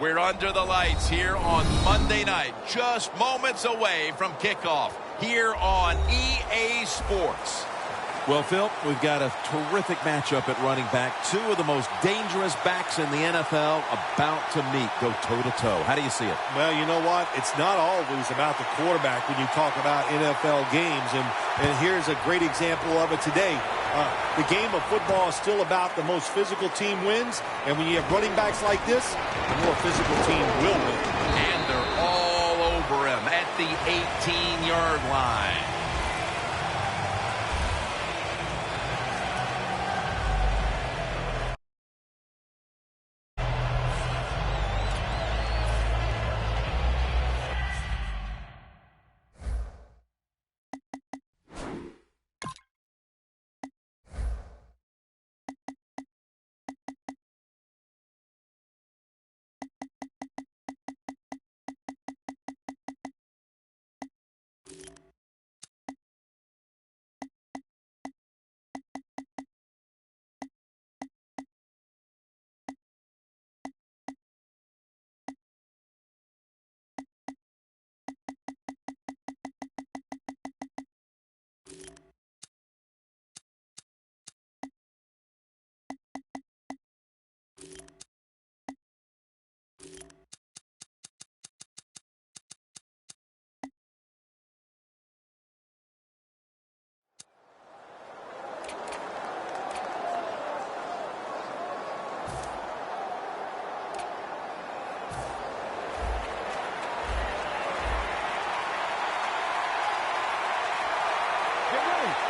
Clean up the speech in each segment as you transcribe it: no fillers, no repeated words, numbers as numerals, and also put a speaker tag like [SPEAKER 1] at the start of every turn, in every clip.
[SPEAKER 1] We're under the lights here on Monday night, just moments away from kickoff here on EA Sports.
[SPEAKER 2] Well, Phil, we've got a terrific matchup at running back. Two of the most dangerous backs in the NFL about to meet, go toe-to-toe. How do you see it?
[SPEAKER 3] Well, you know what? It's not always about the quarterback when you talk about NFL games, and here's a great example of it today. The game of football is still about the most physical team wins, and when you have running backs like this, the more physical team will win.
[SPEAKER 1] And they're all over him at the 18-yard line.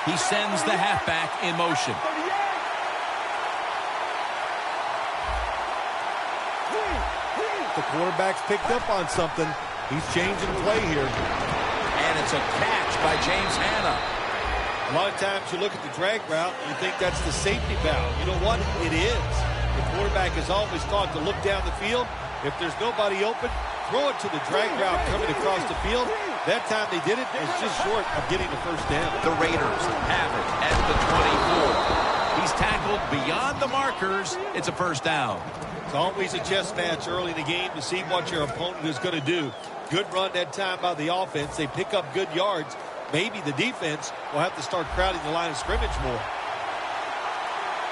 [SPEAKER 1] He sends the halfback in motion.
[SPEAKER 3] The quarterback's picked up on something. He's changing play here.
[SPEAKER 1] And it's a catch by James Hanna.
[SPEAKER 3] A lot of times you look at the drag route and you think that's the safety valve. You know what? It is. The quarterback is always taught to look down the field. If there's nobody open, throw it to the drag route coming across the field. That time they did it. It's just short of getting the first down.
[SPEAKER 1] The Raiders have it at the 24. He's tackled beyond the markers. It's a first down.
[SPEAKER 3] It's always a chess match early in the game to see what your opponent is going to do. Good run that time by the offense. They pick up good yards. Maybe the defense will have to start crowding the line of scrimmage more.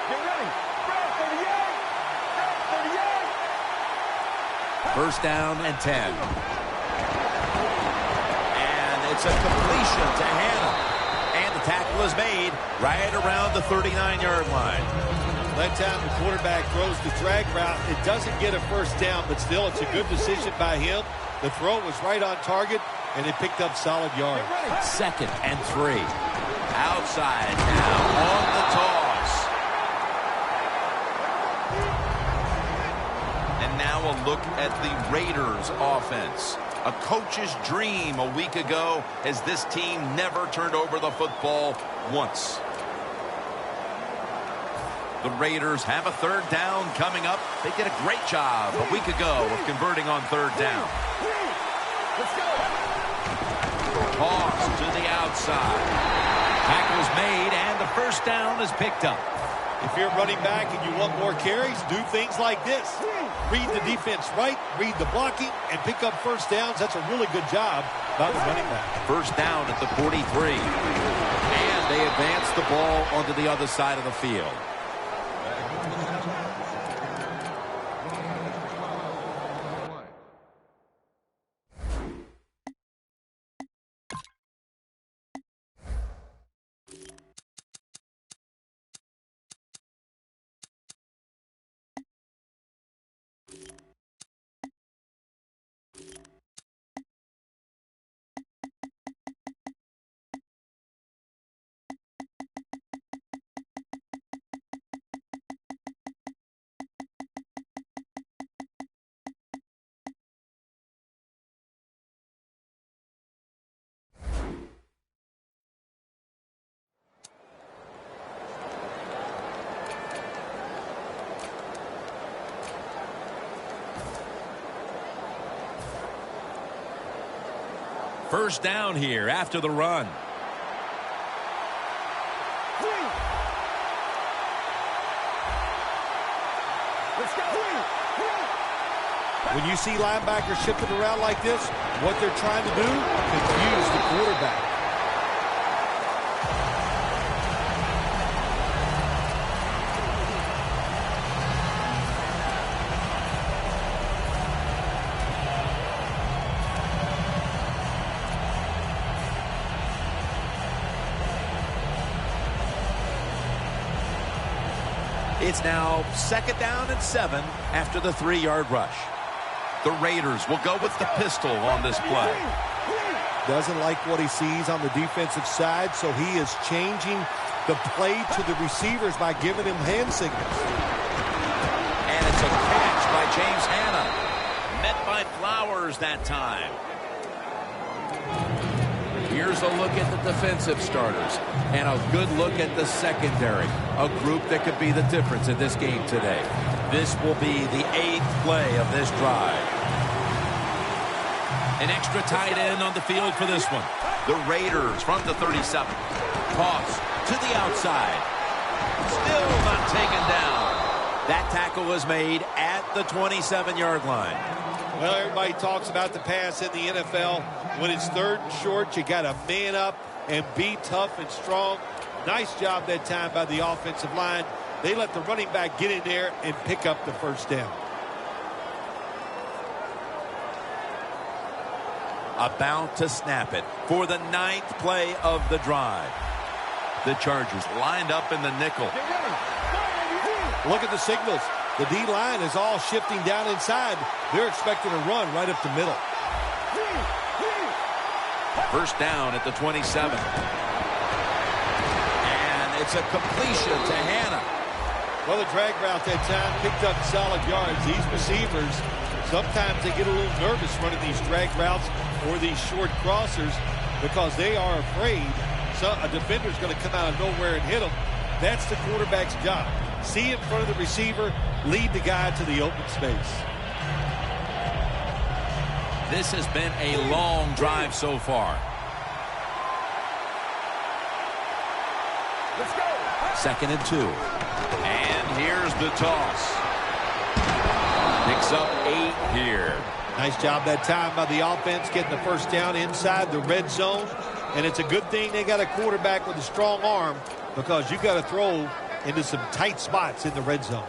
[SPEAKER 4] Get ready. 38.
[SPEAKER 1] First down and 10. And it's a completion to Hanna. And the tackle is made right around the 39-yard line.
[SPEAKER 3] That time the quarterback throws the drag route. It doesn't get a first down, but still it's a good decision by him. The throw was right on target, and it picked up solid yards.
[SPEAKER 1] Second and 3. Outside now on the toss. And now a look at the Raiders offense. A coach's dream a week ago, as this team never turned over the football once. The Raiders have a third down coming up. They did a great job a week ago of converting on third down.
[SPEAKER 4] Let's go.
[SPEAKER 1] Toss to the outside. Tackle's made, and the first down is picked up.
[SPEAKER 3] If you're running back and you want more carries, do things like this. Read the defense right, read the blocking, and pick up first downs. That's a really good job by the running back.
[SPEAKER 1] First down at the 43. And they advance the ball onto the other side of the field. First down here after the run.
[SPEAKER 4] Let's go.
[SPEAKER 3] When you see linebackers shifting around like this, what they're trying to do, confuse the quarterback.
[SPEAKER 2] It's now 2nd down and 7 after the 3-yard rush.
[SPEAKER 1] The Raiders will go with the pistol on this play.
[SPEAKER 3] Doesn't like what he sees on the defensive side, so he is changing the play to the receivers by giving him hand signals.
[SPEAKER 2] And it's a catch by James Hanna. Met by Flowers that time. Here's a look at the defensive starters and a good look at the secondary. A group that could be the difference in this game today. This will be the 8th play of this drive. An extra tight end on the field for this one.
[SPEAKER 1] The Raiders from the 37.
[SPEAKER 2] Toss to the outside. Still not taken down. That tackle was made at the 27-yard line.
[SPEAKER 3] Well, everybody talks about the pass in the NFL. When it's 3rd and short, you got to man up and be tough and strong. Nice job that time by the offensive line. They let the running back get in there and pick up the first down.
[SPEAKER 2] About to snap it for the 9th play of the drive.
[SPEAKER 1] The Chargers lined up in the nickel.
[SPEAKER 3] Look at the signals. The D-line is all shifting down inside. They're expecting a run right up the middle.
[SPEAKER 2] First down at the 27. And it's a completion to Hanna.
[SPEAKER 3] Well, the drag route that time picked up solid yards. These receivers, sometimes they get a little nervous running these drag routes or these short crossers because they are afraid a defender's going to come out of nowhere and hit them. That's the quarterback's job. See in front of the receiver, lead the guy to the open space.
[SPEAKER 2] This has been a long drive so far.
[SPEAKER 4] Let's go.
[SPEAKER 2] 2nd and 2.
[SPEAKER 1] And here's the toss. Picks up 8 here.
[SPEAKER 3] Nice job that time by the offense getting the first down inside the red zone. And it's a good thing they got a quarterback with a strong arm because you got to throw into some tight spots in the red zone.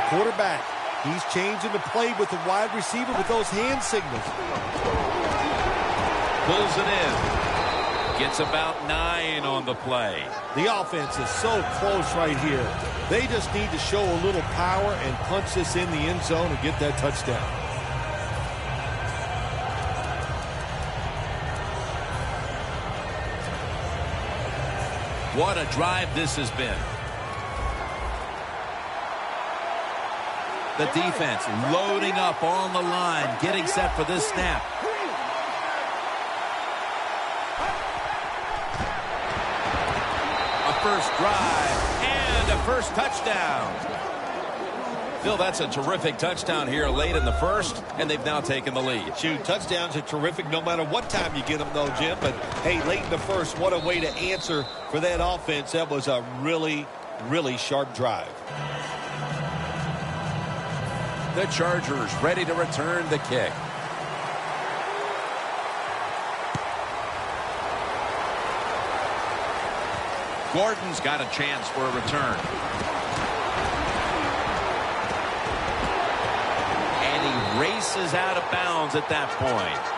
[SPEAKER 3] Quarterback, he's changing the play with the wide receiver with those hand signals.
[SPEAKER 1] Pulls it in. Gets about 9 on the play.
[SPEAKER 3] The offense is so close right here. They just need to show a little power and punch this in the end zone and get that touchdown.
[SPEAKER 2] What a drive this has been. The defense loading up on the line, getting set for this snap. A first drive and a first touchdown. Phil, that's a terrific touchdown here late in the first, and they've now taken the lead.
[SPEAKER 3] Shoot, touchdowns are terrific no matter what time you get them, though, Jim. But, hey, late in the first, what a way to answer for that offense. That was a really, really sharp drive.
[SPEAKER 2] The Chargers ready to return the kick.
[SPEAKER 1] Gordon's got a chance for a return.
[SPEAKER 2] And he races out of bounds at that point.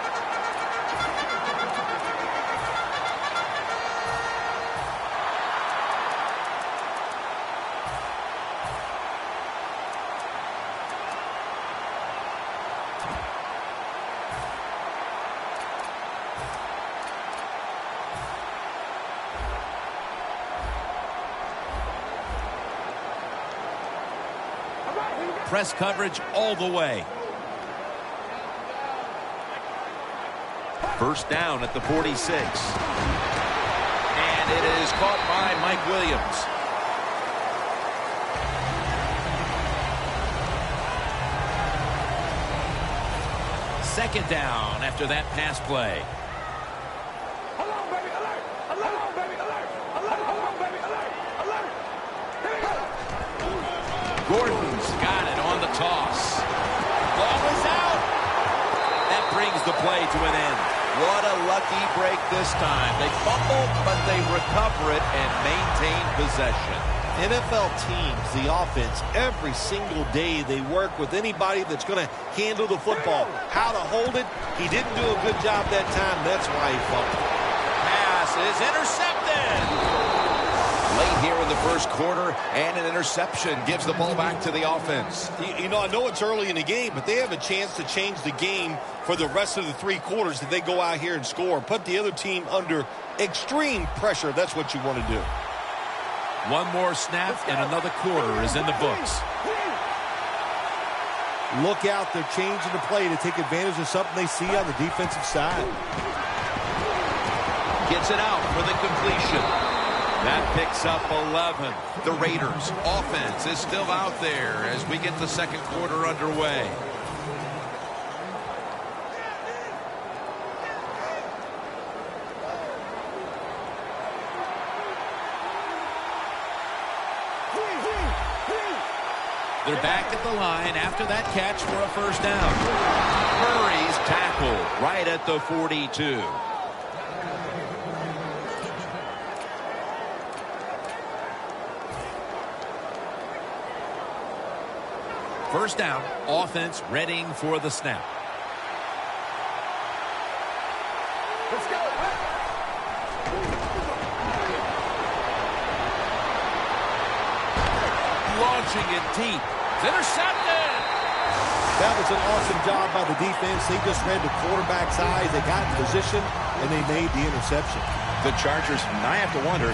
[SPEAKER 2] Press coverage all the way.
[SPEAKER 1] First down at the 46. And it is caught by Mike Williams.
[SPEAKER 2] Second down after that pass play.
[SPEAKER 4] Hold on, baby, alert! Alert! Hold on, baby, alert! Alert! Hold on, baby, alert! Alert! Here we go!
[SPEAKER 2] Gordon's got it on the toss. Ball is out. That brings the play to an end.
[SPEAKER 1] What a lucky break this time. They fumbled, but they recover it and maintain possession.
[SPEAKER 3] NFL teams, the offense, every single day they work with anybody that's going to handle the football. How to hold it, he didn't do a good job that time. That's why he fumbled.
[SPEAKER 2] Pass is intercepted.
[SPEAKER 1] Late here in the first quarter, and an interception gives the ball back to the offense.
[SPEAKER 3] You know, I know it's early in the game, but they have a chance to change the game for the rest of the 3 quarters if they go out here and score. Put the other team under extreme pressure. That's what you want to do.
[SPEAKER 2] One more snap and another quarter is in the books.
[SPEAKER 3] Look out, they're changing the play to take advantage of something they see on the defensive side.
[SPEAKER 1] Gets it out for the completion. That picks up 11. The Raiders' offense is still out there as we get the second quarter underway.
[SPEAKER 2] They're back at the line after that catch for a first down.
[SPEAKER 1] Murray's tackled right at the 42.
[SPEAKER 2] First down, offense readying for the snap.
[SPEAKER 4] Let's go!
[SPEAKER 2] Launching it deep. It's intercepted.
[SPEAKER 3] That was an awesome job by the defense. They just read the quarterback's eyes. They got in position, and they made the interception.
[SPEAKER 1] The Chargers, I have to wonder,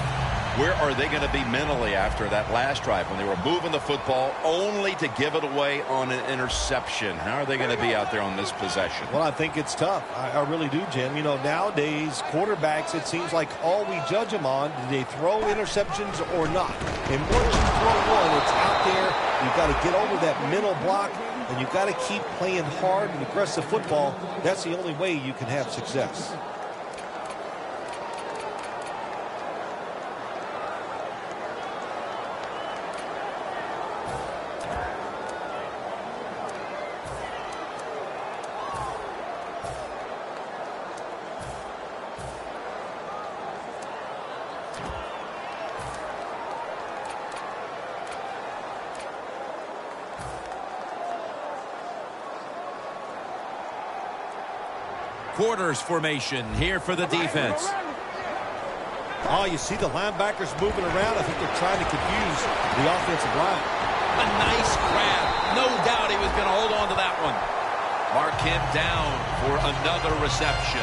[SPEAKER 1] where are they going to be mentally after that last drive when they were moving the football only to give it away on an interception? How are they going to be out there on this possession?
[SPEAKER 3] Well, I think it's tough. I really do, Jim. You know, nowadays, quarterbacks, it seems like all we judge them on, do they throw interceptions or not? And once you throw one, it's out there. You've got to get over that mental block, and you've got to keep playing hard and aggressive football. That's the only way you can have success.
[SPEAKER 2] Quarters formation here for the defense.
[SPEAKER 3] Oh, you see the linebackers moving around. I think they're trying to confuse the offensive line.
[SPEAKER 2] A nice grab. No doubt he was going to hold on to that one.
[SPEAKER 1] Mark him down for another reception.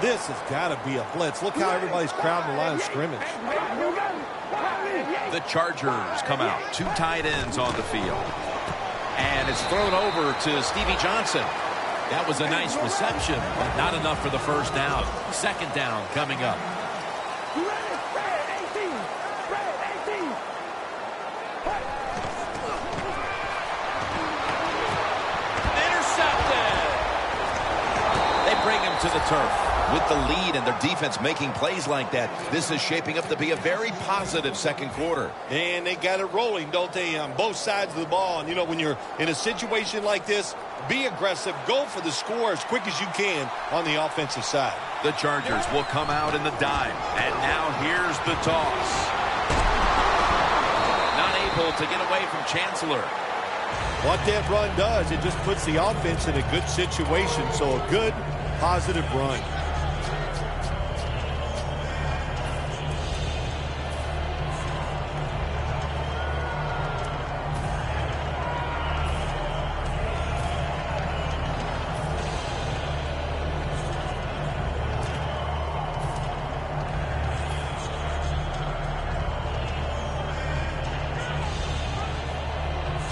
[SPEAKER 3] This has got to be a blitz. Look how everybody's crowding the line of scrimmage.
[SPEAKER 1] The Chargers come out. 2 tight ends on the field. And it's thrown over to Stevie Johnson.
[SPEAKER 2] That was a nice reception, but not enough for the first down. Second down coming up. Intercepted. They bring him to the turf.
[SPEAKER 1] With the lead and their defense making plays like that, this is shaping up to be a very positive second quarter.
[SPEAKER 3] And they got it rolling, don't they, on both sides of the ball. And, you know, when you're in a situation like this, be aggressive. Go for the score as quick as you can on the offensive side.
[SPEAKER 1] The Chargers will come out in the dime. And now here's the toss. Not able to get away from Chancellor.
[SPEAKER 3] What that run does, it just puts the offense in a good situation. So a good, positive run.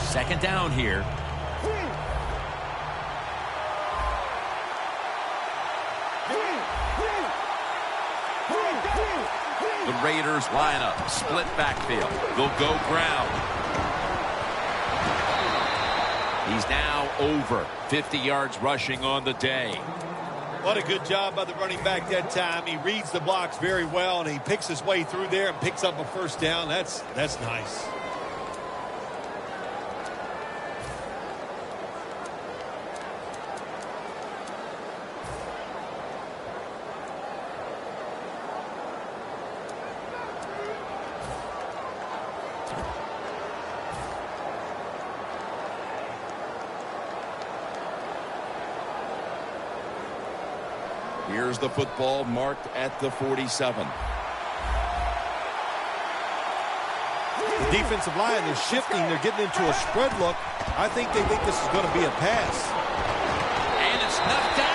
[SPEAKER 2] Second down here. The Raiders line up, split backfield. They'll go ground. He's now over 50 yards rushing on the day.
[SPEAKER 3] What a good job by the running back that time. He reads the blocks very well, and he picks his way through there and picks up a first down. That's nice.
[SPEAKER 1] Here's the football marked at the 47.
[SPEAKER 3] The defensive line, they're shifting. They're getting into a spread look. I think they think this is going to be a pass.
[SPEAKER 2] And it's knocked down.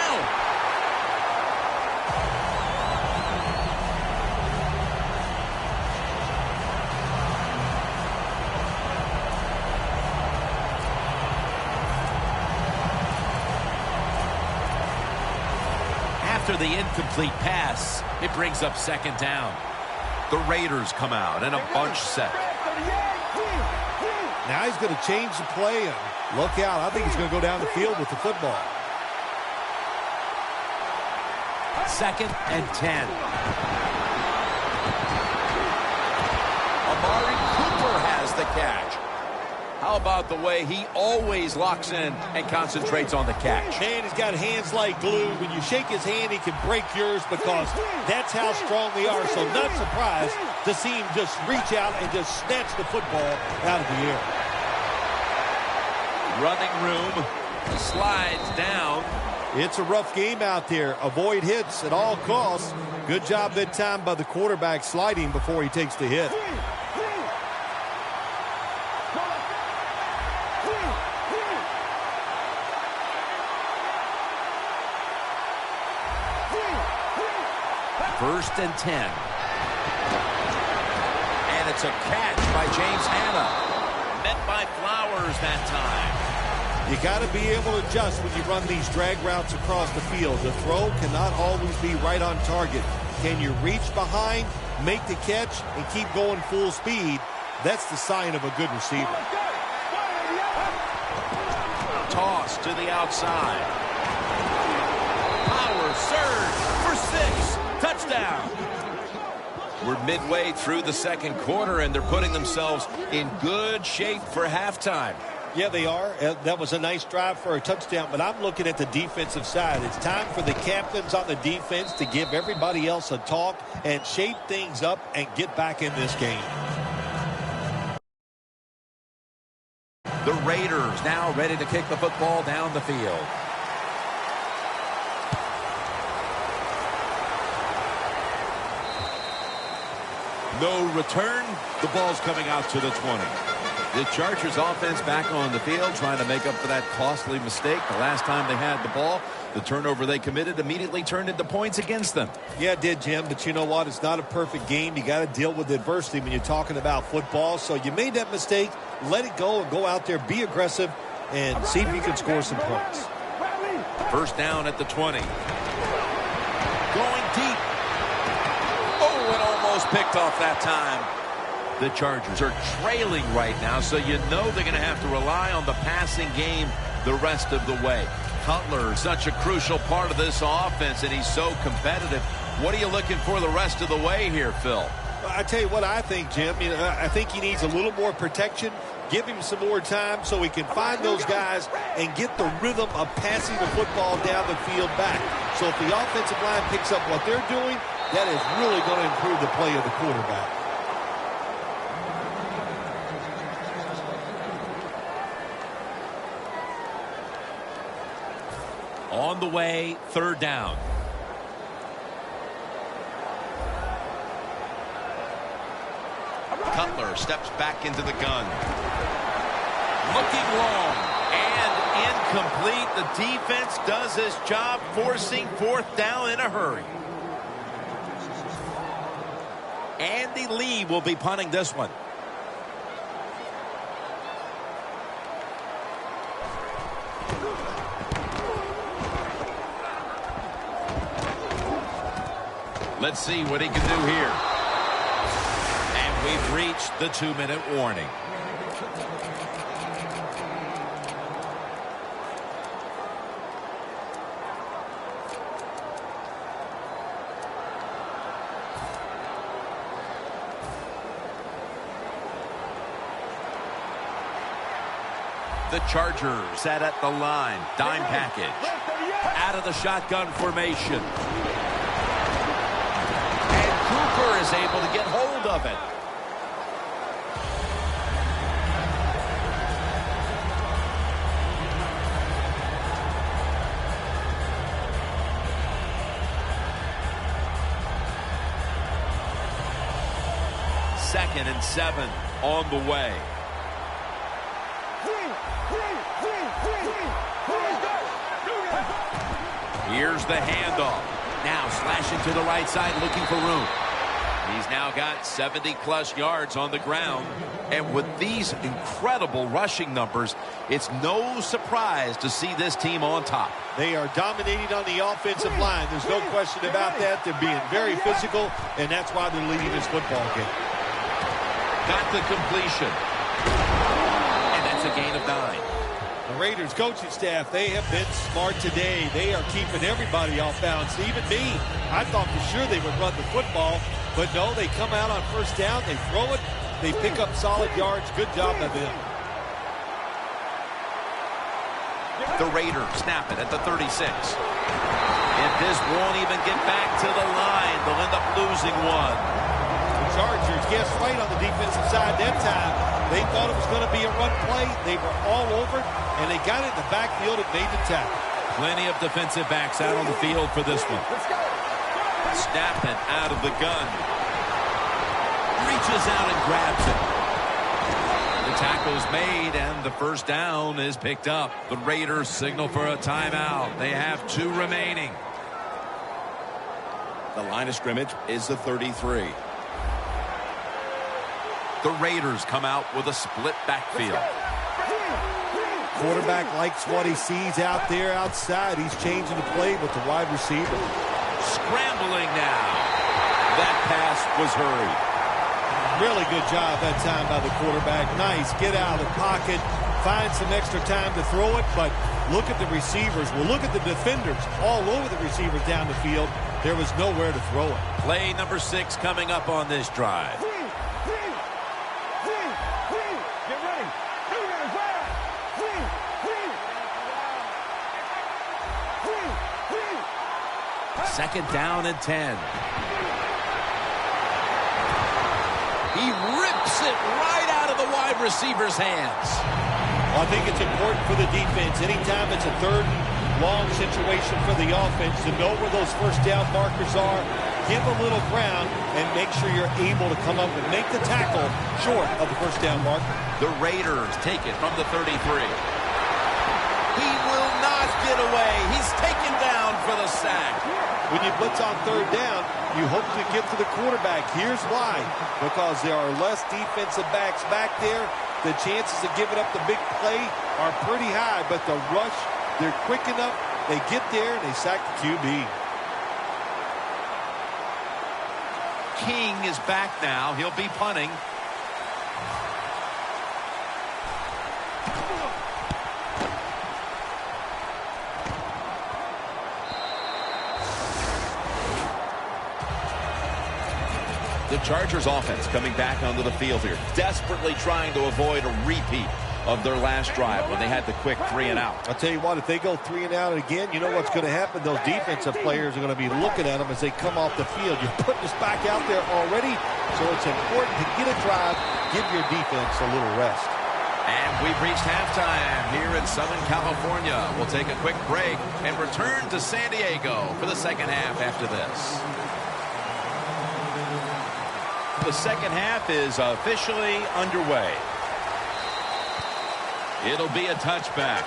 [SPEAKER 2] After the incomplete pass, it brings up second down. The Raiders come out and a bunch set.
[SPEAKER 3] Now he's going to change the play and look out. I think he's going to go down the field with the football.
[SPEAKER 2] 2nd and 10. Amari Cooper has the catch. How about the way he always locks in and concentrates on the catch?
[SPEAKER 3] Man, he's got hands like glue. When you shake his hand, he can break yours because that's how strong they are. So not surprised to see him just reach out and just snatch the football out of the air.
[SPEAKER 2] Running room, slides down.
[SPEAKER 3] It's a rough game out there. Avoid hits at all costs. Good job that time by the quarterback sliding before he takes the hit.
[SPEAKER 2] First and 10. And it's a catch by James Hanna. Met by Flowers that time.
[SPEAKER 3] You got to be able to adjust when you run these drag routes across the field. The throw cannot always be right on target. Can you reach behind, make the catch, and keep going full speed? That's the sign of a good receiver.
[SPEAKER 2] Toss to the outside. Power surge for 6. Touchdown. We're midway through the second quarter, and they're putting themselves in good shape for halftime.
[SPEAKER 3] Yeah, they are. That was a nice drive for a touchdown, but I'm looking at the defensive side. It's time for the captains on the defense to give everybody else a talk and shape things up and get back in this game.
[SPEAKER 2] The Raiders now ready to kick the football down the field. No return. The ball's coming out to the 20. The Chargers offense back on the field trying to make up for that costly mistake. The last time they had the ball, the turnover they committed immediately turned into points against them.
[SPEAKER 3] Yeah, it did, Jim, but you know what? It's not a perfect game. You got to deal with adversity when you're talking about football. So you made that mistake. Let it go and go out there, be aggressive, and see if you can score some points.
[SPEAKER 2] First down at the 20. Going deep. Oh, and almost picked off that time. The Chargers are trailing right now, so you know they're going to have to rely on the passing game the rest of the way. Cutler, such a crucial part of this offense, and he's so competitive. What are you looking for the rest of the way here, Phil?
[SPEAKER 3] I tell you what I think, Jim. I think he needs a little more protection. Give him some more time so he can find those guys and get the rhythm of passing the football down the field back. So if the offensive line picks up what they're doing, that is really going to improve the play of the quarterback.
[SPEAKER 2] On the way, third down. Cutler steps back into the gun. Looking long and incomplete. The defense does its job forcing fourth down in a hurry. Andy Lee will be punting this one. Let's see what he can do here. And we've reached the 2-minute warning. The Chargers set at the line. Dime package. Out of the shotgun formation. And Cooper is able to get hold of it. Second and 7 on the way. Here's the handoff. Now slashing to the right side, looking for room. He's now got 70-plus yards on the ground. And with these incredible rushing numbers, it's no surprise to see this team on top.
[SPEAKER 3] They are dominating on the offensive line. There's no question about that. They're being very physical, and that's why they're leading this football game.
[SPEAKER 2] Got the completion. And that's a gain of 9.
[SPEAKER 3] The Raiders coaching staff, they have been smart today. They are keeping everybody off balance. Even me, I thought for sure they would run the football. But no, they come out on first down, they throw it, they pick up solid yards. Good job by them.
[SPEAKER 2] The Raiders snap it at the 36. If this won't even get back to the line, they'll end up losing one.
[SPEAKER 3] The Chargers guessed right on the defensive side that time. They thought it was going to be a run play. They were all over it, and they got it in the backfield and made the tackle.
[SPEAKER 2] Plenty of defensive backs out on the field for this one. Snapping out of the gun. Reaches out and grabs it. The tackle's made, and the first down is picked up. The Raiders signal for a timeout. They have 2 remaining.
[SPEAKER 1] The line of scrimmage is the 33.
[SPEAKER 2] The Raiders come out with a split backfield.
[SPEAKER 3] Quarterback likes what he sees out there outside. He's changing the play with the wide receiver.
[SPEAKER 2] Scrambling now. That pass was hurried.
[SPEAKER 3] Really good job that time by the quarterback. Nice. Get out of the pocket. Find some extra time to throw it. But look at the receivers. Well, look at the defenders all over the receivers down the field. There was nowhere to throw it.
[SPEAKER 2] Play number 6 coming up on this drive. Second down and 10. He rips it right out of the wide receiver's hands.
[SPEAKER 3] Well, I think it's important for the defense. Anytime it's a third and long situation for the offense to know where those first down markers are, give a little ground, and make sure you're able to come up and make the tackle short of the first down marker.
[SPEAKER 2] The Raiders take it from the 33. He will not get away. He's taken down for the sack.
[SPEAKER 3] When you blitz on third down, you hope to get to the quarterback. Here's why. Because there are less defensive backs back there. The chances of giving up the big play are pretty high. But the rush, they're quick enough. They get there, and they sack the QB.
[SPEAKER 2] King is back now. He'll be punting. The Chargers offense coming back onto the field here, desperately trying to avoid a repeat of their last drive when they had the quick 3 and out.
[SPEAKER 3] I'll tell you what, if they go 3 and out again, you know what's going to happen? Those defensive players are going to be looking at them as they come off the field. You're putting us back out there already, so it's important to get a drive, give your defense a little rest.
[SPEAKER 2] And we've reached halftime here in Southern California. We'll take a quick break and return to San Diego for the second half after this.
[SPEAKER 1] The second half is officially underway.
[SPEAKER 2] It'll be a touchback.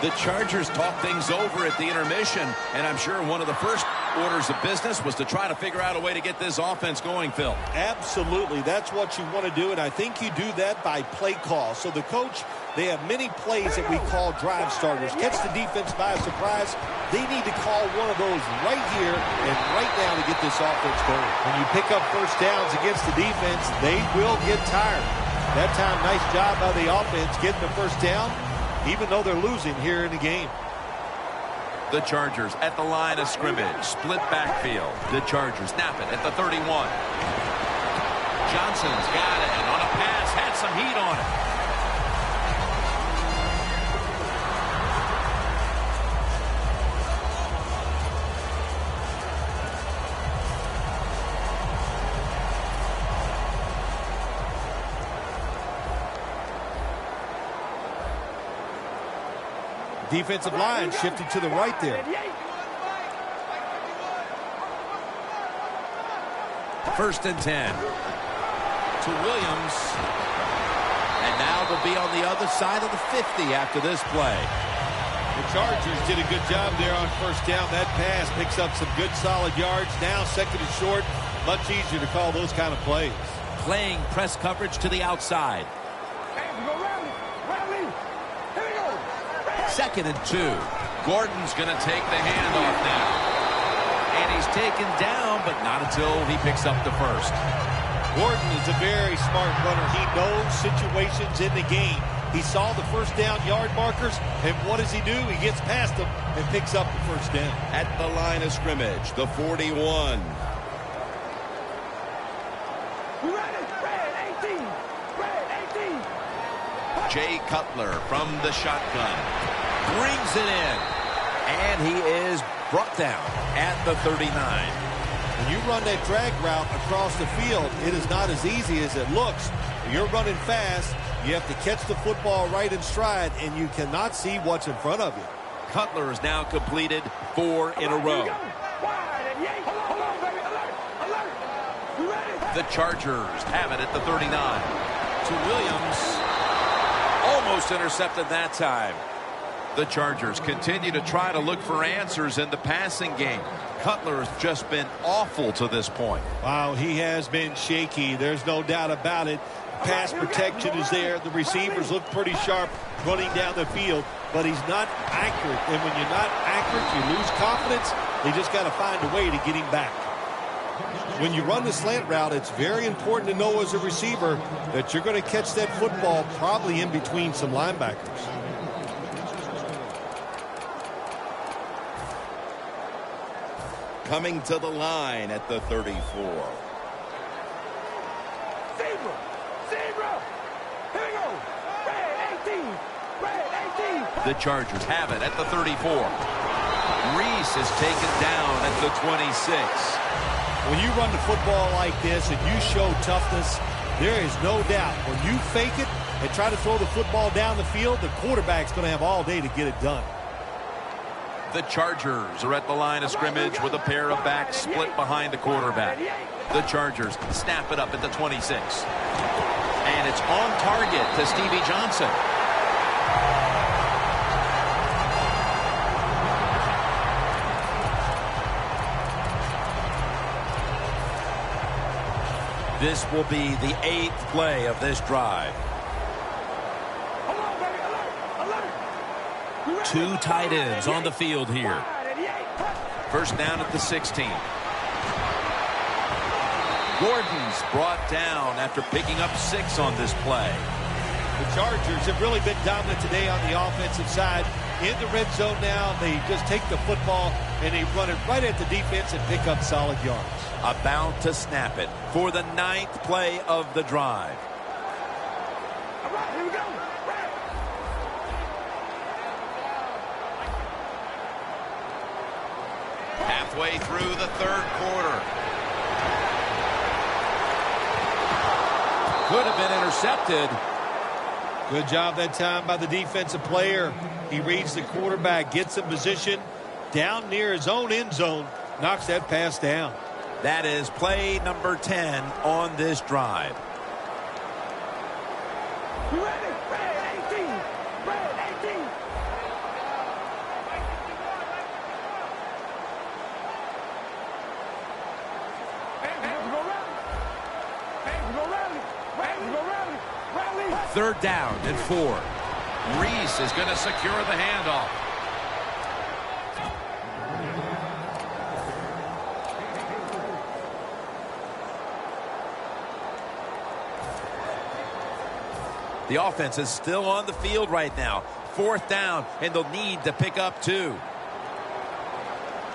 [SPEAKER 2] The Chargers talk things over at the intermission, and I'm sure one of the first orders of business was to try to figure out a way to get this offense going, Phil.
[SPEAKER 3] Absolutely. That's what you want to do, and I think you do that by play call. So the coach they have many plays that we call drive starters. Catch the defense by surprise. They need to call one of those right here and right now to get this offense going. When you pick up first downs against the defense, they will get tired. That time, nice job by the offense getting the first down, even though they're losing here in the game.
[SPEAKER 2] The Chargers at the line of scrimmage. Split backfield. The Chargers snap it at the 31. Johnson's got it. And on a pass, had some heat on it.
[SPEAKER 3] Defensive line shifted to the right there.
[SPEAKER 2] First and 10. To Williams. And now they'll be on the other side of the 50 after this play.
[SPEAKER 3] The Chargers did a good job there on first down. That pass picks up some good solid yards. Now second and short. Much easier to call those kind of plays.
[SPEAKER 2] Playing press coverage to the outside. Second and 2. Gordon's going to take the handoff now. And he's taken down, but not until he picks up the first.
[SPEAKER 3] Gordon is a very smart runner. He knows situations in the game. He saw the first down yard markers, and what does he do? He gets past them and picks up the first down.
[SPEAKER 1] At the line of scrimmage, the 41. Jay Cutler from the shotgun.
[SPEAKER 2] Brings it in. And he is brought down at the 39.
[SPEAKER 3] When you run that drag route across the field, it is not as easy as it looks. When you're running fast, you have to catch the football right in stride, and you cannot see what's in front of you.
[SPEAKER 2] Cutler has now completed 4 in a row. The Chargers have it at the 39. To Williams. Almost intercepted that time. The Chargers continue to try to look for answers in the passing game. Cutler has just been awful to this point.
[SPEAKER 3] Wow, he has been shaky. There's no doubt about it. Pass protection is there. The receivers look pretty sharp running down the field, but he's not accurate. And when you're not accurate, you lose confidence. They just got to find a way to get him back. When you run the slant route, it's very important to know as a receiver that you're going to catch that football probably in between some linebackers.
[SPEAKER 1] Coming to the line at the 34.
[SPEAKER 4] Zebra! Zebra! Here we go! Red 18! Red 18!
[SPEAKER 2] The Chargers have it at the 34. Reese is taken down at the 26.
[SPEAKER 3] When you run the football like this and you show toughness, there is no doubt. When you fake it and try to throw the football down the field, the quarterback's going to have all day to get it done.
[SPEAKER 2] The Chargers are at the line of scrimmage with a pair of backs split behind the quarterback. The Chargers snap it up at the 26. And it's on target to Stevie Johnson. This will be the 8th play of this drive. Two tight ends on the field here. First down at the 16. Gordon's brought down after picking up 6 on this play.
[SPEAKER 3] The Chargers have really been dominant today on the offensive side. In the red zone now, they just take the football and they run it right at the defense and pick up solid yards.
[SPEAKER 2] About to snap it for the 9th play of the drive.
[SPEAKER 4] All right, here we go.
[SPEAKER 2] Halfway through the 3rd quarter. Could have been intercepted.
[SPEAKER 3] Good job that time by the defensive player. He reads the quarterback, gets in position down near his own end zone, knocks that pass down.
[SPEAKER 2] That is play number 10 on this drive.
[SPEAKER 4] You ready? Red 18! Red 18!
[SPEAKER 2] Third down and 4. Reese is going to secure the handoff. The offense is still on the field right now. 4th down, and they'll need to pick up 2.
[SPEAKER 4] You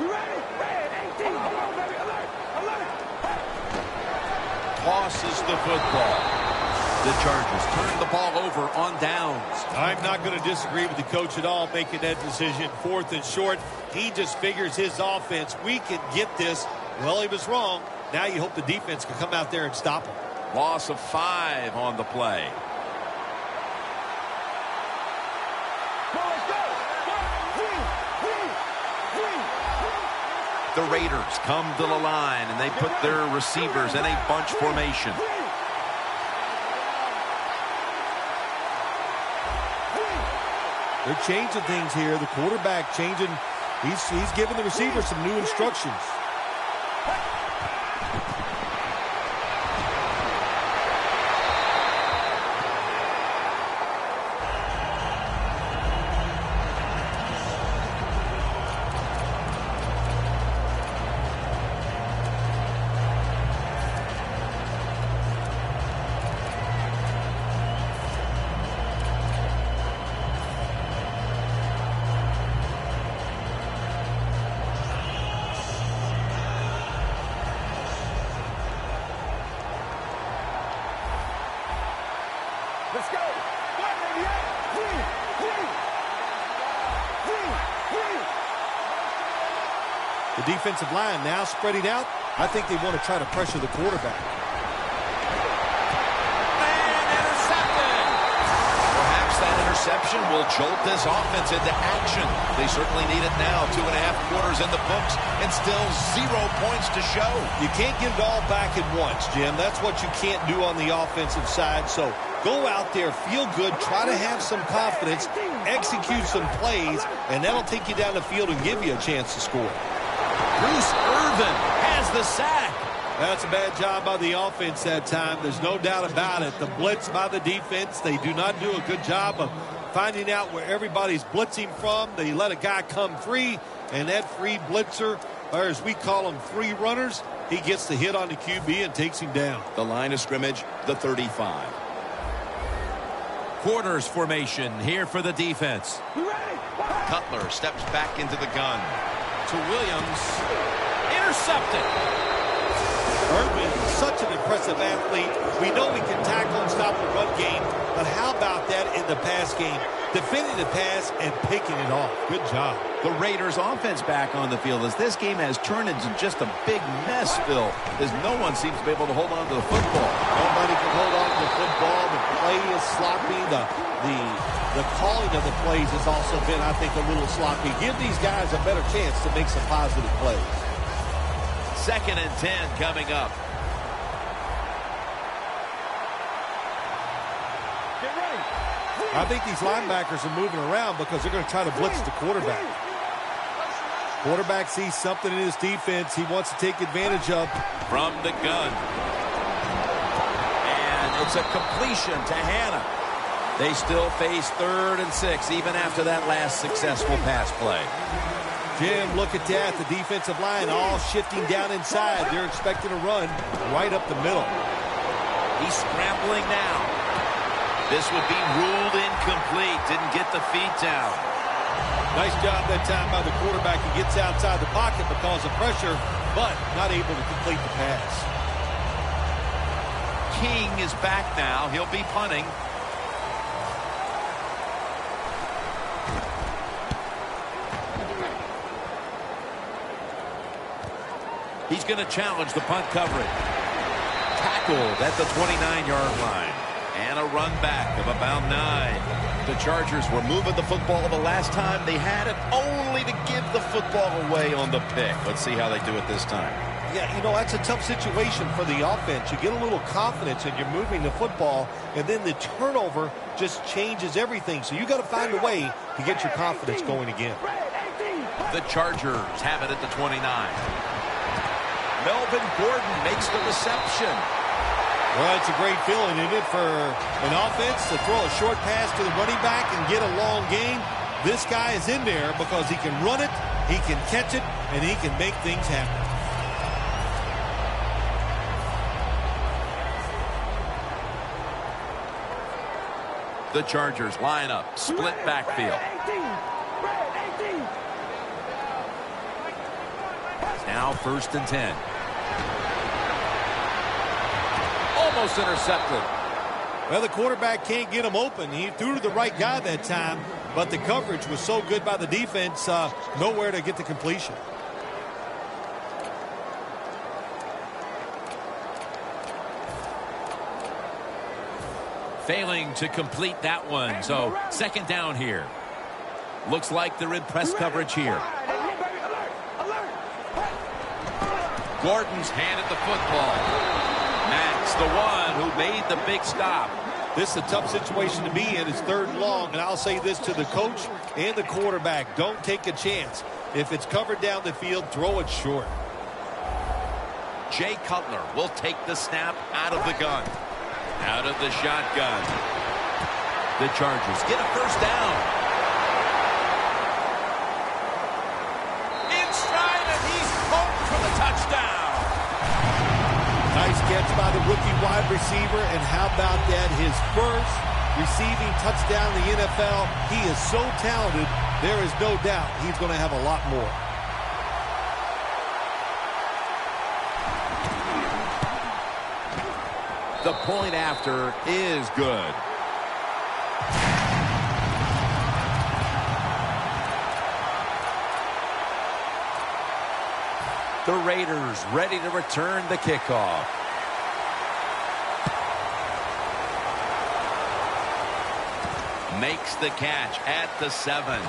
[SPEAKER 4] ready? Red 18. Hold on, baby. Alert. Alert.
[SPEAKER 2] Tosses the football. The Chargers turn the ball over on downs.
[SPEAKER 3] I'm not going to disagree with the coach at all making that decision. 4th and short. He just figures his offense, we can get this. Well, he was wrong. Now you hope the defense can come out there and stop him.
[SPEAKER 2] Loss of 5 on the play. The Raiders come to the line, and they put their receivers in a bunch formation.
[SPEAKER 3] They're changing things here. The quarterback changing. He's giving the receivers some new instructions.
[SPEAKER 4] Let's go.
[SPEAKER 3] The defensive line now spreading out. I think they want to try to pressure the quarterback.
[SPEAKER 2] And intercepted. Perhaps that interception will jolt this offense into action. They certainly need it now. 2.5 quarters in the books and still 0 points to show.
[SPEAKER 3] You can't get it all back at once, Jim. That's what you can't do on the offensive side. So go out there, feel good, try to have some confidence, execute some plays, and that'll take you down the field and give you a chance to score.
[SPEAKER 2] Bruce Irvin has the sack.
[SPEAKER 3] That's a bad job by the offense that time. There's no doubt about it. The blitz by the defense, they do not do a good job of finding out where everybody's blitzing from. They let a guy come free, and that free blitzer, or as we call them, free runners, he gets the hit on the QB and takes him down.
[SPEAKER 1] The line of scrimmage, the 35.
[SPEAKER 2] Quarters formation here for the defense. Cutler steps back into the gun. To Williams. Intercepted.
[SPEAKER 3] Irvin is such an impressive athlete. We know he can tackle and stop the run game, but how about that in the pass game? Defending the pass and picking it off. Good job.
[SPEAKER 1] The Raiders offense back on the field as this game has turned into just a big mess, Phil, as no one seems to be able to hold on to the football.
[SPEAKER 3] Nobody can hold on to the football. The play is sloppy. The calling of the plays has also been, I think, a little sloppy. Give these guys a better chance to make some positive plays.
[SPEAKER 2] 2nd and 10 coming up.
[SPEAKER 4] Get ready.
[SPEAKER 3] I think these linebackers are moving around because they're going to try to blitz the quarterback. Quarterback sees something in his defense he wants to take advantage of.
[SPEAKER 2] From the gun. And it's a completion to Hannah. They still face 3rd and 6 even after that last successful pass play.
[SPEAKER 3] Jim, look at that. The defensive line all shifting down inside. They're expecting a run right up the middle.
[SPEAKER 2] He's scrambling now. This would be ruled incomplete. Didn't get the feet down.
[SPEAKER 3] Nice job that time by the quarterback. He gets outside the pocket because of pressure, but not able to complete the pass.
[SPEAKER 2] King is back now. He'll be punting. He's going to challenge the punt coverage. Tackled at the 29-yard line. And a run back of about 9.
[SPEAKER 1] The Chargers were moving the football the last time they had it, only to give the football away on the pick. Let's see how they do it this time.
[SPEAKER 3] Yeah, you know, that's a tough situation for the offense. You get a little confidence and you're moving the football, and then the turnover just changes everything. So you got to find a way to get your confidence going again.
[SPEAKER 2] The Chargers have it at the 29. Melvin Gordon makes the reception.
[SPEAKER 3] Well, it's a great feeling, isn't it, for an offense to throw a short pass to the running back and get a long gain. This guy is in there because he can run it, he can catch it, and he can make things happen.
[SPEAKER 2] The Chargers line up, split backfield. Now 1st and 10. Almost intercepted.
[SPEAKER 3] Well, the quarterback can't get him open. He threw to the right guy that time, but the coverage was so good by the defense, nowhere to get the completion.
[SPEAKER 2] Failing to complete that one, so 2nd down here. Looks like they're in press coverage here. Gordon's handed the football. Max, the one who made the big stop.
[SPEAKER 3] This is a tough situation to be in. It's 3rd and long, and I'll say this to the coach and the quarterback. Don't take a chance. If it's covered down the field, throw it short.
[SPEAKER 2] Jay Cutler will take the snap out of the gun. Out of the shotgun. The Chargers get a 1st down. In stride, and he's home for the touchdown.
[SPEAKER 3] Nice catch by the rookie wide receiver, and how about that? His first receiving touchdown in the NFL. He is so talented, there is no doubt he's going to have a lot more.
[SPEAKER 2] The point after is good. The Raiders ready to return the kickoff. Makes the catch at the 7.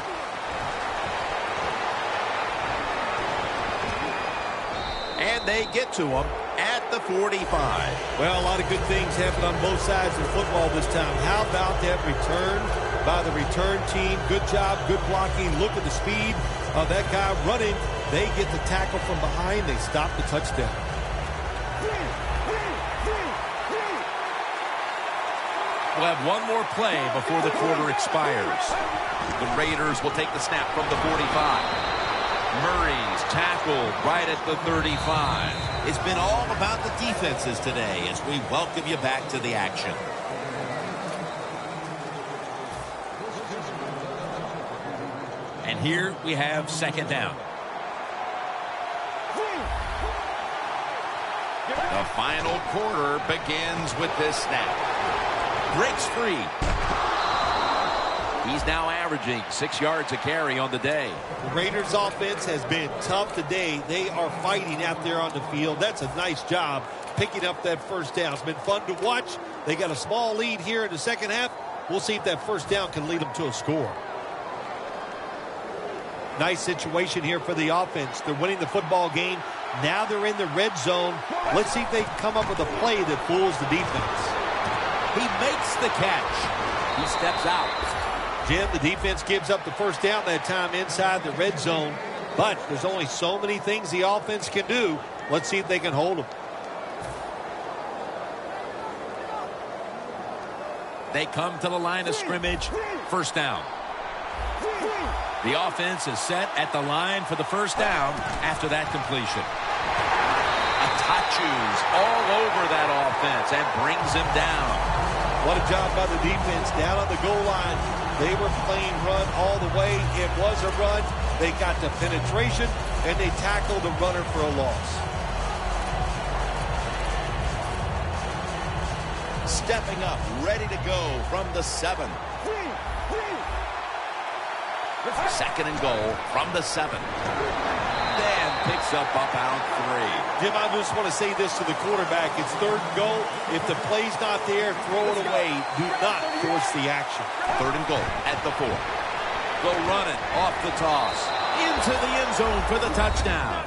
[SPEAKER 2] And they get to him at the 45.
[SPEAKER 3] Well, a lot of good things happen on both sides of football this time. How about that return by the return team? Good job, good blocking. Look at the speed of that guy running. They get the tackle from behind. They stop the touchdown.
[SPEAKER 2] We'll have one more play before the quarter expires. The Raiders will take the snap from the 45. Murray's tackled right at the 35.
[SPEAKER 1] It's been all about the defenses today as we welcome you back to the action.
[SPEAKER 2] And here we have 2nd down.
[SPEAKER 1] The final quarter begins with this snap.
[SPEAKER 2] Breaks free. He's now averaging 6 yards a carry on the day.
[SPEAKER 3] The Raiders offense has been tough today. They are fighting out there on the field. That's a nice job picking up that 1st down. It's been fun to watch. They got a small lead here in the 2nd half. We'll see if that 1st down can lead them to a score. Nice situation here for the offense. They're winning the football game. Now they're in the red zone. Let's see if they come up with a play that fools the defense.
[SPEAKER 2] He makes the catch. He steps out.
[SPEAKER 3] Jim, the defense gives up the 1st down that time inside the red zone. But there's only so many things the offense can do. Let's see if they can hold them.
[SPEAKER 2] They come to the line of scrimmage. 1st down. The offense is set at the line for the 1st down after that completion. Atachu's all over that offense and brings him down.
[SPEAKER 3] What a job by the defense down on the goal line. They were playing run all the way. It was a run. They got the penetration, and they tackled the runner for a loss.
[SPEAKER 1] Stepping up, ready to go from the 7. 2nd and goal from the 7.
[SPEAKER 2] Dan picks up about 3.
[SPEAKER 3] Jim, I just want to say this to the quarterback. It's 3rd and goal. If the play's not there, throw it away. Do not force the action.
[SPEAKER 2] 3rd and goal at the 4. Go running off the toss. Into the end zone for the touchdown.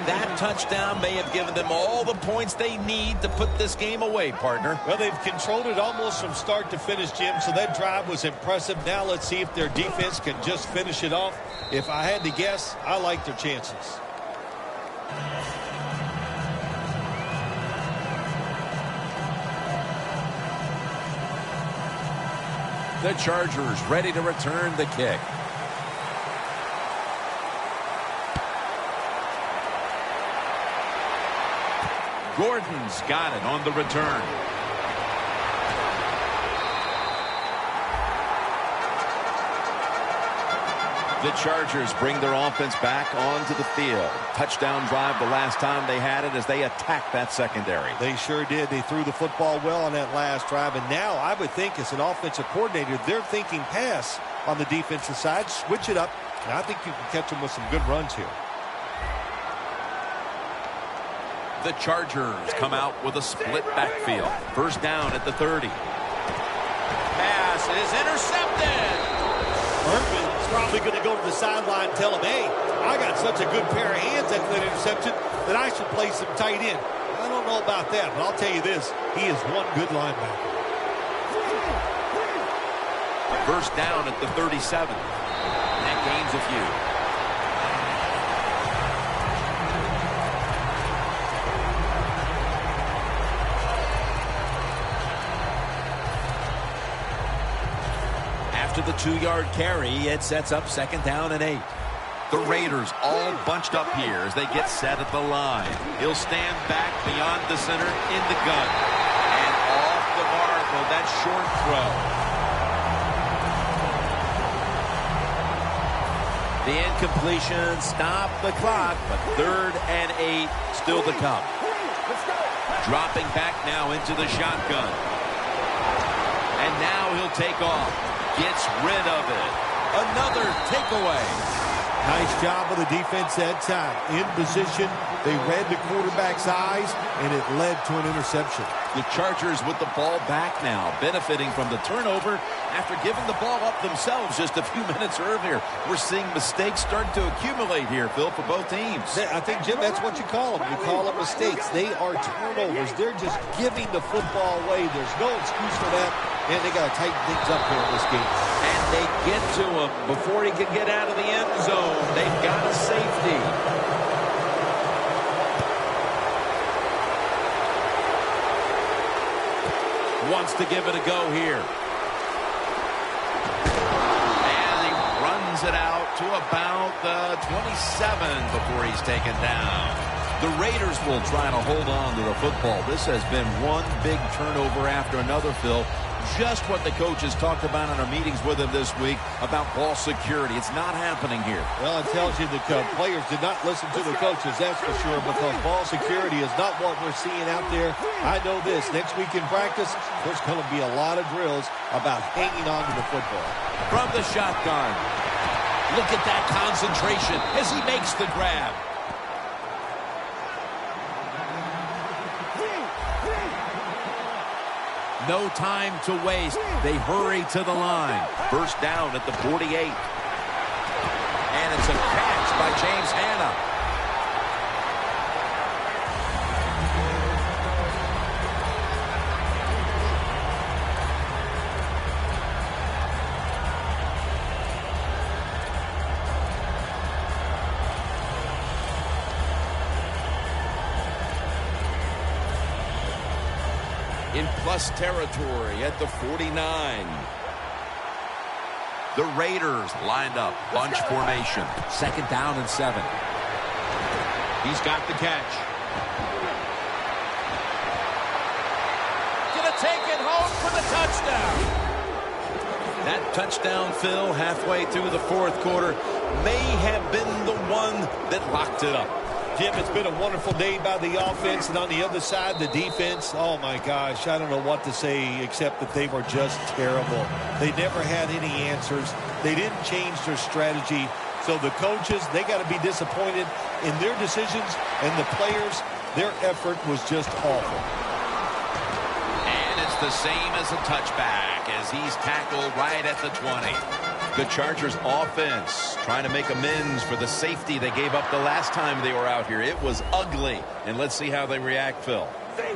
[SPEAKER 2] That touchdown may have given them all the points they need to put this game away, partner.
[SPEAKER 3] Well, they've controlled it almost from start to finish, Jim, so that drive was impressive. Now let's see if their defense can just finish it off. If I had to guess, I like their chances.
[SPEAKER 2] The Chargers ready to return the kick. Gordon's got it on the return. The Chargers bring their offense back onto the field. Touchdown drive the last time they had it as they attacked that secondary.
[SPEAKER 3] They sure did. They threw the football well on that last drive. And now I would think as an offensive coordinator, they're thinking pass on the defensive side. Switch it up. And I think you can catch them with some good runs here.
[SPEAKER 2] The Chargers come out with a split backfield. First down at the 30. Pass is intercepted.
[SPEAKER 3] Irvin's probably going to go to the sideline and tell him, hey, I got such a good pair of hands after that interception that I should play some tight end. I don't know about that, but I'll tell you this. He is one good linebacker.
[SPEAKER 2] First down at the 37. That gains a few. After the 2-yard carry, it sets up second down and 8. The Raiders all bunched up here as they get set at the line. He'll stand back beyond the center in the gun. And off the mark on that short throw. The incompletion stopped the clock, but third and 8 still to come. Dropping back now into the shotgun. And now he'll take off. Gets rid of it. Another takeaway.
[SPEAKER 3] Nice job of the defense that time. In position, they read the quarterback's eyes, and it led to an interception.
[SPEAKER 2] The Chargers with the ball back now, benefiting from the turnover after giving the ball up themselves just a few minutes earlier. We're seeing mistakes start to accumulate here, Phil, for both teams.
[SPEAKER 3] I think, Jim, that's what you call them. You call them mistakes. They are turnovers. They're just giving the football away. There's no excuse for that. And they got to tighten things up here in this game.
[SPEAKER 2] And they get to him before he can get out of the end zone. They've got a safety. Wants to give it a go here. And he runs it out to about the 27 before he's taken down. The Raiders will try to hold on to the football. This has been one big turnover after another, Phil. Just what the coaches talked about in our meetings with him this week about ball security. It's not happening here.
[SPEAKER 3] Well, it tells you the players did not listen to the coaches, that's for sure, because ball security is not what we're seeing out there. I know this. Next week in practice, there's going to be a lot of drills about hanging on to the football.
[SPEAKER 2] From the shotgun. Look at that concentration as he makes the grab. No time to waste. They hurry to the line. First down at the 48. And it's a catch by James Hanna. In plus territory at the 49. The Raiders lined up, bunch formation. Second down and 7. He's got the catch. Gonna take it home for the touchdown. That touchdown, Phil, halfway through the fourth quarter, may have been the one that locked it up.
[SPEAKER 3] Jim, it's been a wonderful day by the offense, and on the other side, the defense, oh my gosh, I don't know what to say except that they were just terrible. They never had any answers. They didn't change their strategy. So the coaches, they got to be disappointed in their decisions, and the players, their effort was just awful.
[SPEAKER 2] And it's the same as a touchback as he's tackled right at the 20.
[SPEAKER 1] The Chargers offense trying to make amends for the safety they gave up the last time they were out here. It was ugly. And let's see how they react, Phil.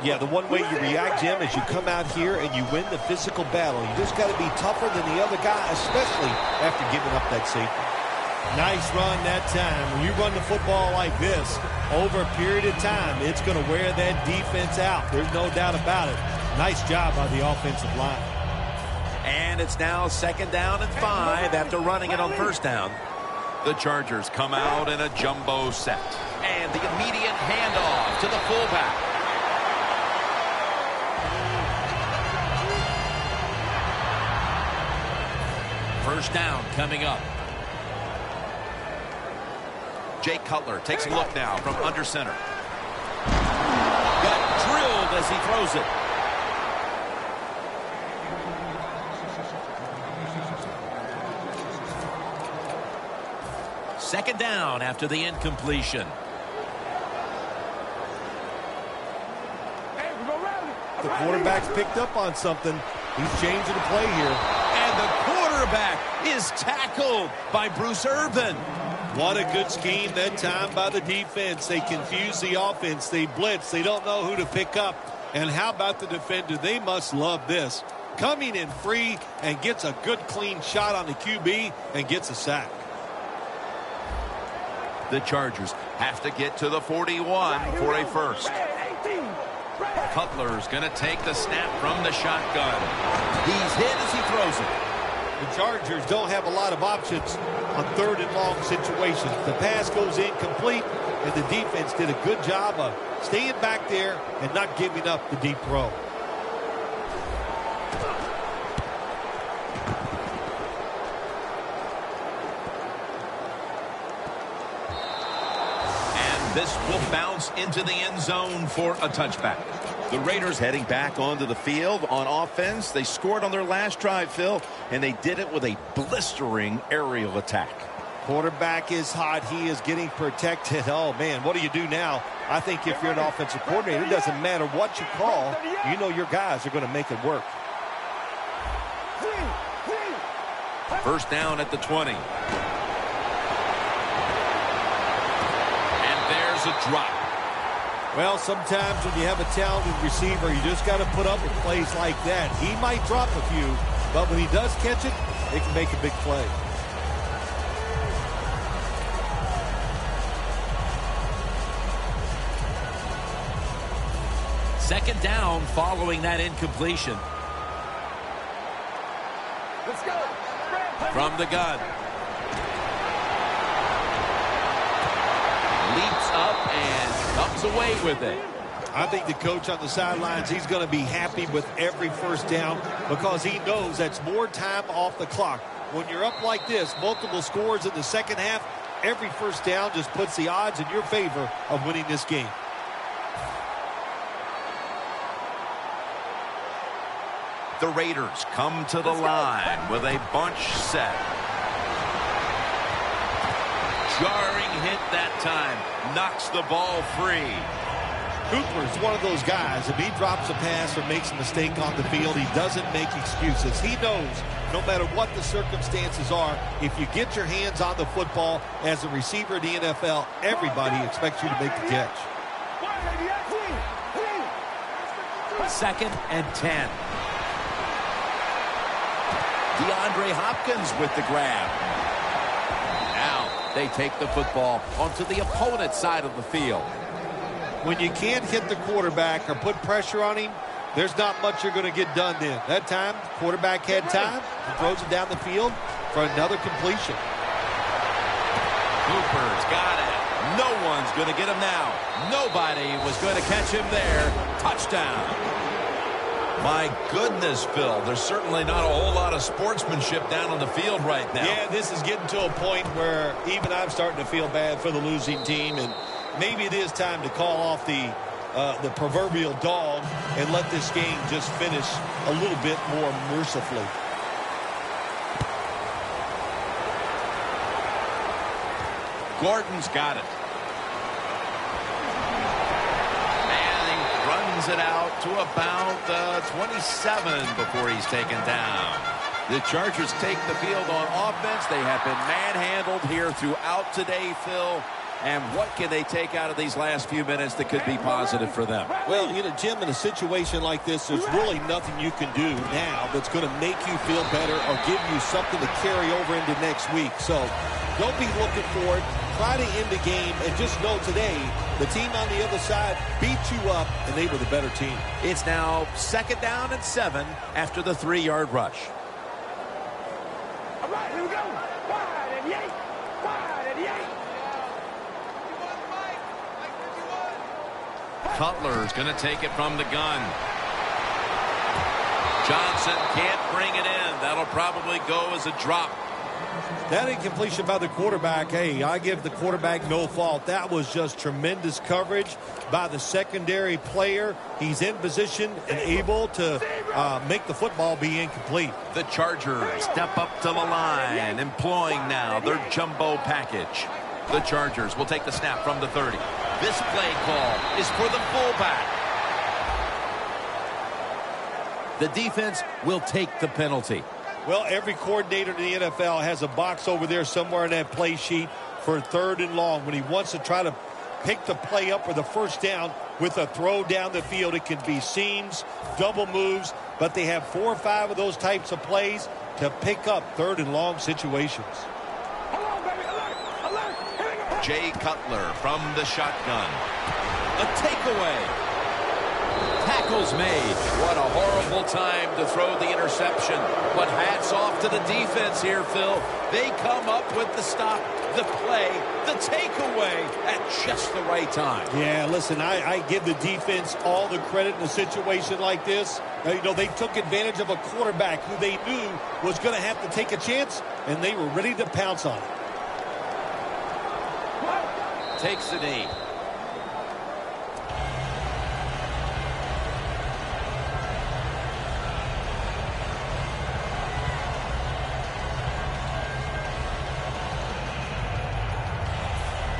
[SPEAKER 3] Yeah, the one way you react, Jim, is you come out here and you win the physical battle. You just got to be tougher than the other guy, especially after giving up that safety. Nice run that time. When you run the football like this, over a period of time, it's going to wear that defense out. There's no doubt about it. Nice job by the offensive line.
[SPEAKER 2] And it's now 2nd down and 5 after running it on 1st down.
[SPEAKER 1] The Chargers come out in a jumbo set.
[SPEAKER 2] And the immediate handoff to the fullback. First down coming up.
[SPEAKER 1] Jay Cutler takes a look now from under center.
[SPEAKER 2] Got drilled as he throws it. Second down after the incompletion.
[SPEAKER 3] The quarterback's picked up on something. He's changing the play here.
[SPEAKER 2] And the quarterback is tackled by Bruce Irvin.
[SPEAKER 3] What a good scheme that time by the defense. They confuse the offense. They blitz. They don't know who to pick up. And how about the defender? They must love this. Coming in free and gets a good clean shot on the QB and gets a sack.
[SPEAKER 1] The Chargers have to get to the 41 for a first.
[SPEAKER 2] Cutler's going to take the snap from the shotgun. He's hit as he throws it.
[SPEAKER 3] The Chargers don't have a lot of options on 3rd and long situations. The pass goes incomplete, and the defense did a good job of staying back there and not giving up the deep throw.
[SPEAKER 2] This will bounce into the end zone for a touchback.
[SPEAKER 1] The Raiders heading back onto the field on offense. They scored on their last drive, Phil, and they did it with a blistering aerial attack.
[SPEAKER 3] Quarterback is hot. He is getting protected. Oh, man, what do you do now? I think if you're an offensive coordinator, it doesn't matter what you call. You know your guys are going to make it work.
[SPEAKER 2] First down at the 20. A drop.
[SPEAKER 3] Well, sometimes when you have a talented receiver, you just got to put up with plays like that. He might drop a few, but when he does catch it, it can make a big play.
[SPEAKER 2] Second down following that incompletion.
[SPEAKER 4] Let's go.
[SPEAKER 2] From the gun. Leaps up and comes away with it.
[SPEAKER 3] I think the coach on the sidelines, he's going to be happy with every first down because he knows that's more time off the clock. When you're up like this, multiple scores in the second half, every first down just puts the odds in your favor of winning this game.
[SPEAKER 1] The Raiders come to the line with a bunch set.
[SPEAKER 2] Jarring hit that time. Knocks the ball free.
[SPEAKER 3] Cooper's one of those guys. If he drops a pass or makes a mistake on the field, he doesn't make excuses. He knows no matter what the circumstances are, if you get your hands on the football as a receiver in the NFL, everybody expects you to make the catch.
[SPEAKER 2] 2nd and 10. DeAndre Hopkins with the grab. Now they take the football onto the opponent's side of the field.
[SPEAKER 3] When you can't hit the quarterback or put pressure on him, there's not much you're going to get done then. That time, quarterback had time. He throws it down the field for another completion.
[SPEAKER 2] Cooper's got it. No one's going to get him now. Nobody was going to catch him there. Touchdown.
[SPEAKER 1] My goodness, Phil, there's certainly not a whole lot of sportsmanship down on the field right now.
[SPEAKER 3] Yeah, this is getting to a point where even I'm starting to feel bad for the losing team, and maybe it is time to call off the proverbial dog and let this game just finish a little bit more mercifully.
[SPEAKER 2] Gordon's got it. It out to about 27 before he's taken down. The Chargers take the field on offense. They have been manhandled here throughout today, Phil. And what can they take out of these last few minutes that could be positive for them?
[SPEAKER 3] Well, you know, Jim, in a situation like this, there's really nothing you can do now that's going to make you feel better or give you something to carry over into next week. So don't be looking for it. Try to end the game and just know today the team on the other side beat you up and they were the better team.
[SPEAKER 2] It's now 2nd down and 7 after the 3-yard rush.
[SPEAKER 4] All right, here we go. Wide and yank. Wide and yank.
[SPEAKER 2] Cutler's going to take it from the gun. Johnson can't bring it in. That'll probably go as a drop.
[SPEAKER 3] That incompletion by the quarterback, hey, I give the quarterback no fault. That was just tremendous coverage by the secondary player. He's in position and able to make the football be incomplete.
[SPEAKER 2] The Chargers step up to the line, employing now their jumbo package. The Chargers will take the snap from the 30. This play call is for the fullback. The defense will take the penalty.
[SPEAKER 3] Well, every coordinator in the NFL has a box over there somewhere in that play sheet for 3rd and long. When he wants to try to pick the play up or the first down with a throw down the field, it can be seams, double moves, but they have 4 or 5 of those types of plays to pick up 3rd and long situations.
[SPEAKER 4] Hold on, baby. Alert. Alert. Here we go.
[SPEAKER 2] Jay Cutler from the shotgun. A takeaway. Tackles made. What a horrible time to throw the interception. But hats off to the defense here, Phil. They come up with the stop, the play, the takeaway at just the right time.
[SPEAKER 3] Yeah, listen, I give the defense all the credit in a situation like this. You know, they took advantage of a quarterback who they knew was going to have to take a chance, and they were ready to pounce on it.
[SPEAKER 2] Takes the knee.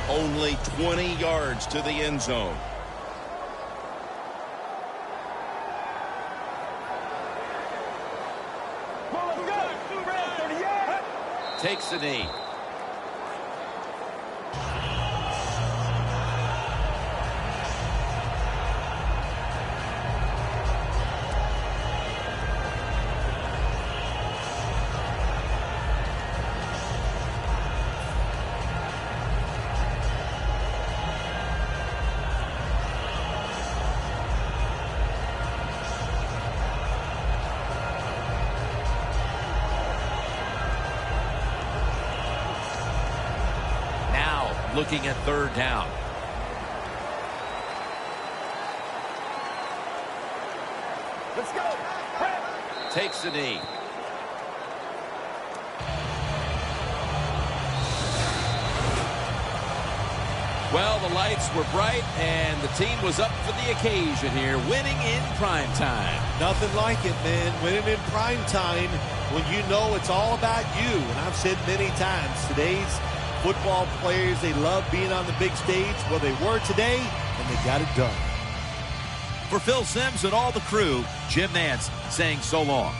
[SPEAKER 1] Only 20 yards to the end zone.
[SPEAKER 2] Takes the knee. Looking at 3rd down.
[SPEAKER 4] Let's go.
[SPEAKER 2] Takes the knee. Well, the lights were bright, and the team was up for the occasion here, winning in prime time.
[SPEAKER 3] Nothing like it, man. Winning in prime time when you know it's all about you. And I've said many times, today's football players, they love being on the big stage. Well, they were today, and they got it done.
[SPEAKER 2] For Phil Simms and all the crew, Jim Nantz saying so long.